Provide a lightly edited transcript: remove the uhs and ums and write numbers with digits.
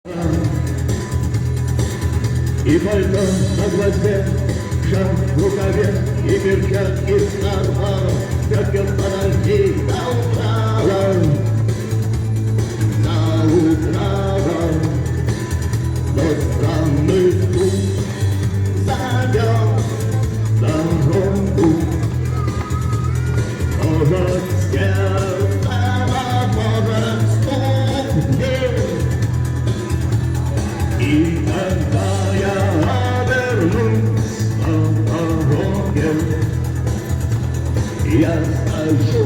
И пальто на гвозде, шар в рукаве, и перчатки с карманом, как подожди до утра, до утра. Но странный стук зовет дорогу, может сердце, может стукнет. И когда я обернусь по дороге, я скажу